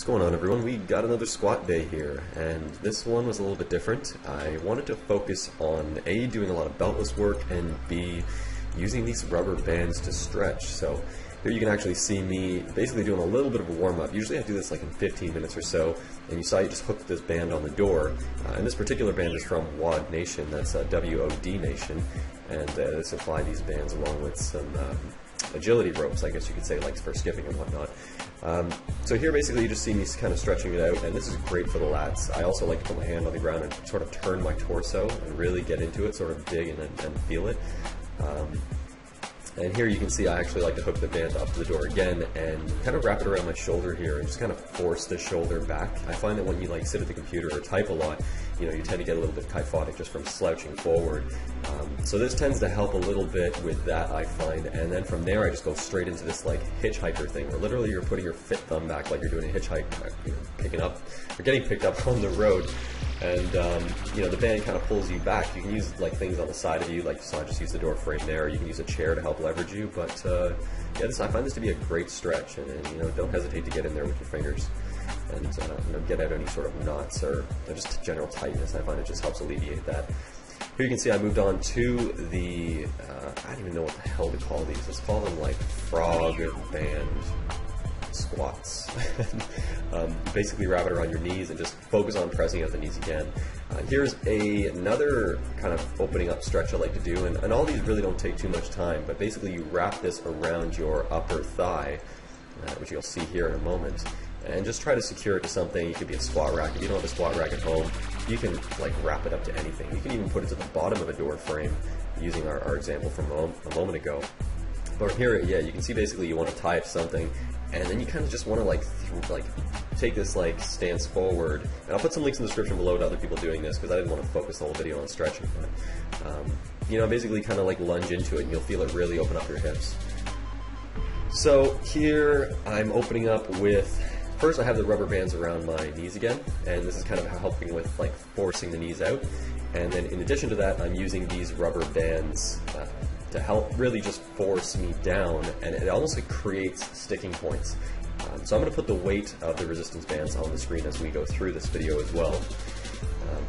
What's going on, everyone? We got another squat day here, and this one was a little bit different. I wanted to focus on A, doing a lot of beltless work, and B, using these rubber bands to stretch. So here you can actually see me basically doing a little bit of a warm-up. Usually I do this like in 15 minutes or so, and you saw you just hooked this band on the door. And this particular band is from WOD Nation, that's WOD Nation, and they supply these bands along with some agility ropes, I guess you could say, like for skipping and whatnot. So here basically you just see me kind of stretching it out, and this is great for the lats. I also like to put my hand on the ground and sort of turn my torso and really get into it, sort of dig and feel it. And here you can see I actually like to hook the band up to the door again and kind of wrap it around my shoulder here and just kind of force the shoulder back. I find that when you like sit at the computer or type a lot, you know, you tend to get a little bit kyphotic just from slouching forward. So this tends to help a little bit with that, I find. And then from there I just go straight into this like hitchhiker thing where literally you're putting your fit thumb back like you're doing a hitchhike, picking up or getting picked up on the road. And you know, the band kind of pulls you back. You can use like things on the side of you, like you saw, just use the door frame there. You can use a chair to help leverage you. But yeah, I find this to be a great stretch, and you know, don't hesitate to get in there with your fingers and you know, get out any sort of knots or just general tightness. I find it just helps alleviate that. Here you can see I moved on to the I don't even know what the hell to call these. Let's call them like frog band squats. Basically wrap it around your knees and just focus on pressing out the knees again. Here's another kind of opening up stretch I like to do, and all these really don't take too much time, but basically you wrap this around your upper thigh, which you'll see here in a moment, and just try to secure it to something. It could be a squat rack. If you don't have a squat rack at home, you can like wrap it up to anything. You can even put it to the bottom of a door frame using our example from a moment ago. But here, yeah, you can see basically you want to tie it to something, and then you kind of just want to like take this like stance forward. And I'll put some links in the description below to other people doing this because I didn't want to focus the whole video on stretching. But you know, basically kind of like lunge into it, and you'll feel it really open up your hips. So here I'm opening up with, first I have the rubber bands around my knees again, and this is kind of helping with like forcing the knees out. And then in addition to that, I'm using these rubber bands to help really just force me down, and it almost like creates sticking points. So I'm going to put the weight of the resistance bands on the screen as we go through this video as well.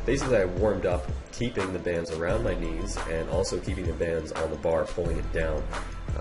Basically I warmed up keeping the bands around my knees and also keeping the bands on the bar, pulling it down.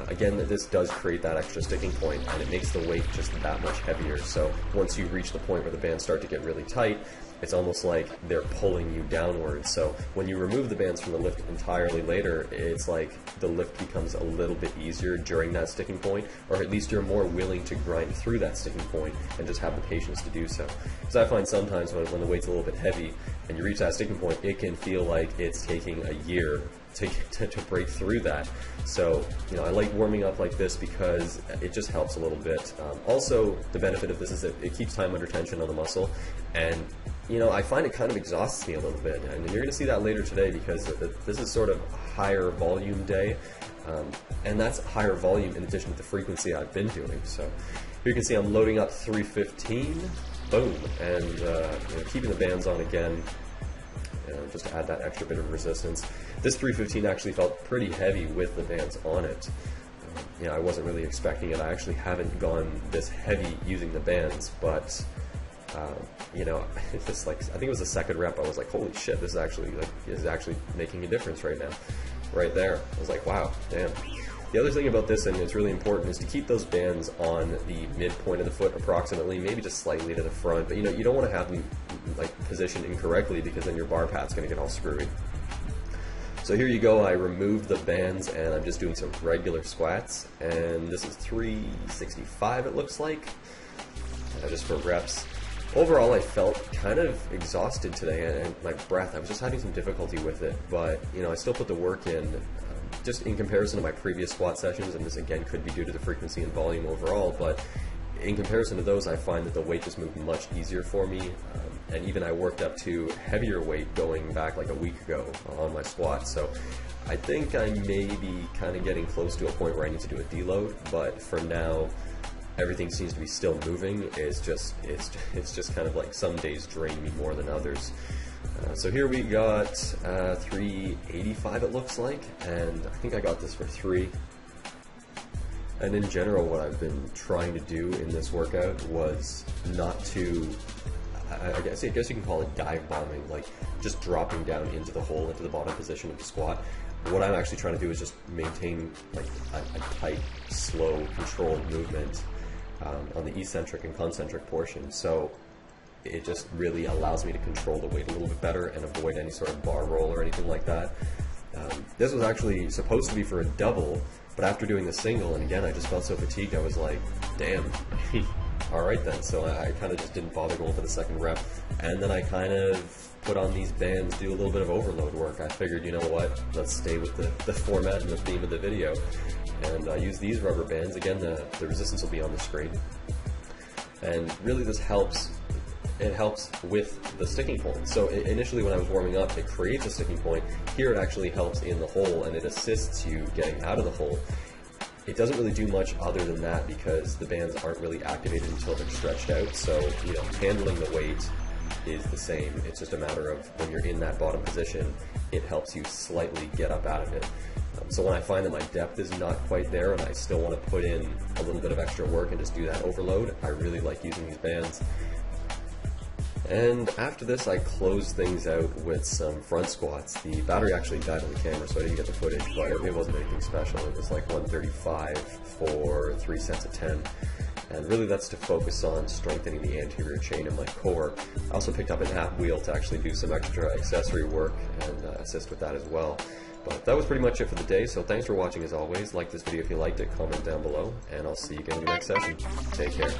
Again, this does create that extra sticking point, and it makes the weight just that much heavier. So once you reach the point where the bands start to get really tight, it's almost like they're pulling you downwards. So when you remove the bands from the lift entirely later, it's like the lift becomes a little bit easier during that sticking point, or at least you're more willing to grind through that sticking point and just have the patience to do so. Because I find sometimes when the weight's a little bit heavy and you reach that sticking point, it can feel like it's taking a year to break through that. So, you know, I like warming up like this because it just helps a little bit. Also, the benefit of this is that it keeps time under tension on the muscle, and you know, I find it kind of exhausts me a little bit, and you're going to see that later today because this is sort of a higher volume day, and that's higher volume in addition to the frequency I've been doing. So here you can see I'm loading up 315, boom, and you know, keeping the bands on again, just to add that extra bit of resistance. This 315 actually felt pretty heavy with the bands on it. You know, I wasn't really expecting it. I actually haven't gone this heavy using the bands, but you know, it's like, I think it was the second rep, I was like, holy shit, this is actually making a difference right now. Right there. I was like, wow, damn. The other thing about this, and it's really important, is to keep those bands on the midpoint of the foot approximately, maybe just slightly to the front, but you know, you don't want to have them like positioned incorrectly because then your bar pad's going to get all screwy. So here you go, I removed the bands and I'm just doing some regular squats, and this is 365 it looks like, just for reps. Overall, I felt kind of exhausted today, and my breath, I was just having some difficulty with it, but you know, I still put the work in. Just in comparison to my previous squat sessions, and this again could be due to the frequency and volume overall, but in comparison to those, I find that the weight just moved much easier for me, and even I worked up to heavier weight going back like a week ago on my squat. So I think I may be kind of getting close to a point where I need to do a deload, but for now, everything seems to be still moving. It's just kind of like some days drain me more than others. So here we got 385 it looks like, and I think I got this for 3. And in general, what I've been trying to do in this workout was not to, I guess you can call it dive bombing, like just dropping down into the hole, into the bottom position of the squat. What I'm actually trying to do is just maintain like a tight, slow, controlled movement on the eccentric and concentric portion. So it just really allows me to control the weight a little bit better and avoid any sort of bar roll or anything like that. This was actually supposed to be for a double, but after doing the single, and again, I just felt so fatigued, I was like, damn, alright then. So I kind of just didn't bother going for the second rep. And then I kind of put on these bands, do a little bit of overload work. I figured, you know what, let's stay with the format and the theme of the video. And I use these rubber bands. Again, the resistance will be on the screen. And really this helps. It helps with the sticking point. So initially when I was warming up, it creates a sticking point. Here it actually helps in the hole, and it assists you getting out of the hole. It doesn't really do much other than that because the bands aren't really activated until they're stretched out. So, you know, handling the weight is the same. It's just a matter of when you're in that bottom position, it helps you slightly get up out of it. So when I find that my depth is not quite there and I still want to put in a little bit of extra work and just do that overload, I really like using these bands. And after this, I closed things out with some front squats. The battery actually died on the camera, so I didn't get the footage, but it wasn't anything special. It was like 135 for 3 sets of 10. And really that's to focus on strengthening the anterior chain of my core. I also picked up an app wheel to actually do some extra accessory work and assist with that as well. But that was pretty much it for the day, so thanks for watching as always. Like this video if you liked it, comment down below, and I'll see you again in the next session. Take care.